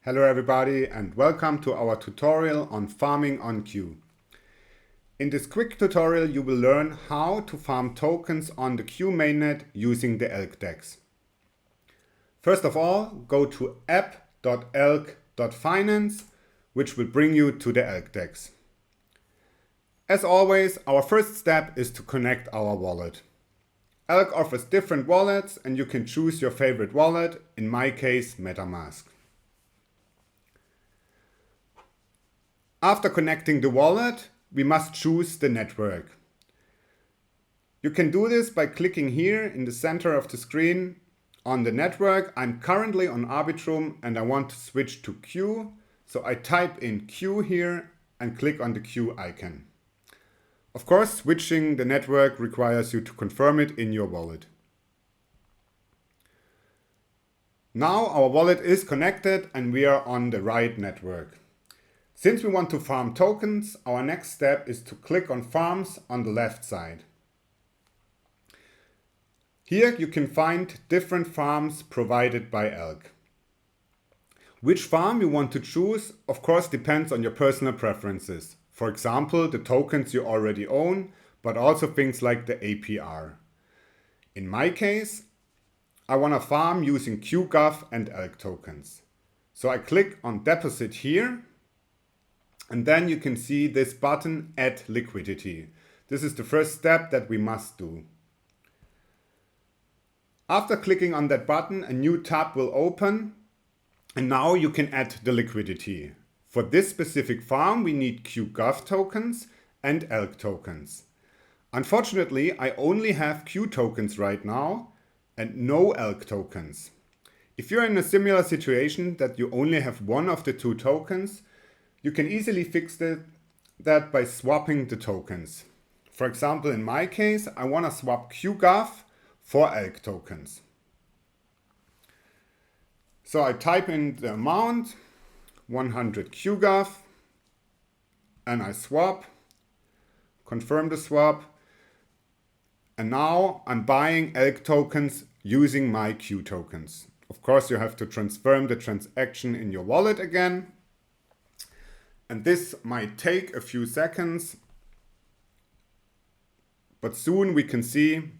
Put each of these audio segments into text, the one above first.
Hello everybody and welcome to our tutorial on farming on Q. In this quick tutorial you will learn how to farm tokens on the Q mainnet using the ELK DEX. First of all, go to app.elk.finance, which will bring you to the ELK DEX. As always, our first step is to connect our wallet. ELK offers different wallets and you can choose your favorite wallet, in my case MetaMask. After connecting the wallet, we must choose the network. You can do this by clicking here in the center of the screen on the network. I'm currently on Arbitrum and I want to switch to Q, so I type in Q here and click on the Q icon. Of course, switching the network requires you to confirm it in your wallet. Now our wallet is connected and we are on the right network. Since we want to farm tokens, our next step is to click on Farms on the left side. Here you can find different farms provided by ELK. Which farm you want to choose, of course, depends on your personal preferences. For example, the tokens you already own, but also things like the APR. In my case, I want to farm using QGov and ELK tokens. So I click on Deposit here. And then you can see this button, Add Liquidity. This is the first step that we must do. After clicking on that button, a new tab will open. And now you can add the liquidity. For this specific farm, we need QGov tokens and ELK tokens. Unfortunately, I only have Q tokens right now and no ELK tokens. If you're in a similar situation that you only have one of the two tokens, you can easily fix that by swapping the tokens. For example, in my case, I want to swap QGov for ELK tokens. So I type in the amount, 100 QGov, and I swap, confirm the swap, and now I'm buying ELK tokens using my Q tokens. Of course, you have to transfer the transaction in your wallet again. And this might take a few seconds, but soon we can see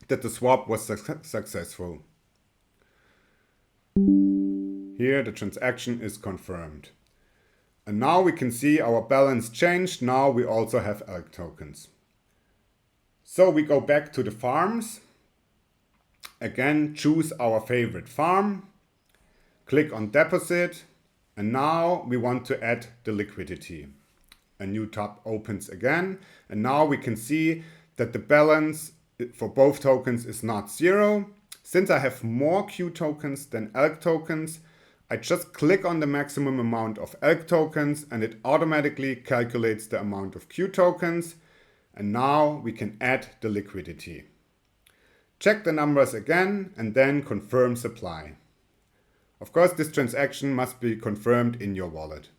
that the swap was successful. Here the transaction is confirmed. And now we can see our balance changed. Now we also have ELK tokens. So we go back to the farms. Again, choose our favorite farm. Click on Deposit. And now we want to add the liquidity. A new tab opens again. And now we can see that the balance for both tokens is not zero. Since I have more Q tokens than ELK tokens, I just click on the maximum amount of ELK tokens and it automatically calculates the amount of Q tokens. And now we can add the liquidity. Check the numbers again and then confirm supply. Of course, this transaction must be confirmed in your wallet.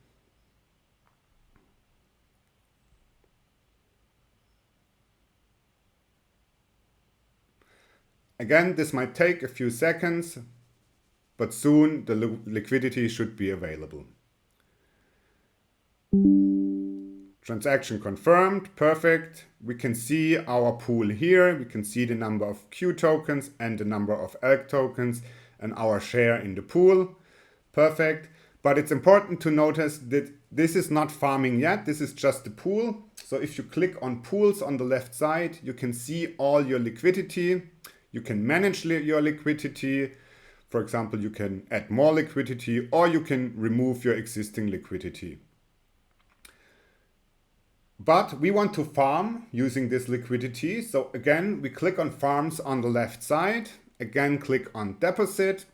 Again, this might take a few seconds, but soon the liquidity should be available. Transaction confirmed, perfect. We can see our pool here. We can see the number of Q tokens and the number of ELK tokens and our share in the pool. Perfect. But it's important to notice that this is not farming yet. This is just the pool. So if you click on pools on the left side, you can see all your liquidity. You can manage your liquidity. For example, you can add more liquidity or you can remove your existing liquidity. But we want to farm using this liquidity. So again, we click on Farms on the left side. Again, click on Deposit.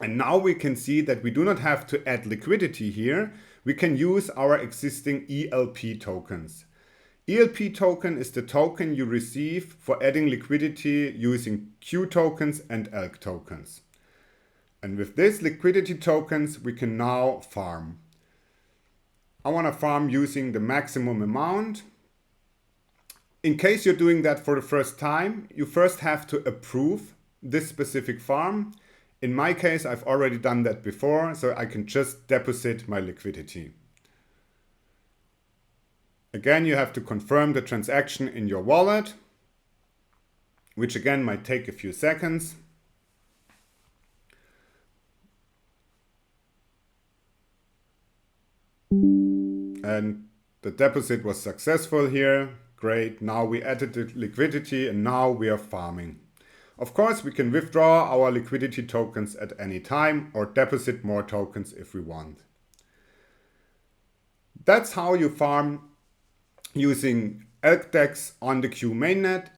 And now we can see that we do not have to add liquidity here. We can use our existing ELP tokens. ELP token is the token you receive for adding liquidity using Q tokens and ELK tokens. And with this liquidity tokens, we can now farm. I want to farm using the maximum amount. In case you're doing that for the first time, you first have to approve this specific farm. In my case, I've already done that before, so I can just deposit my liquidity. Again, you have to confirm the transaction in your wallet, which again might take a few seconds. And the deposit was successful here. Great, now we added the liquidity and now we are farming. Of course, we can withdraw our liquidity tokens at any time or deposit more tokens if we want. That's how you farm using ElkDex on the Q mainnet.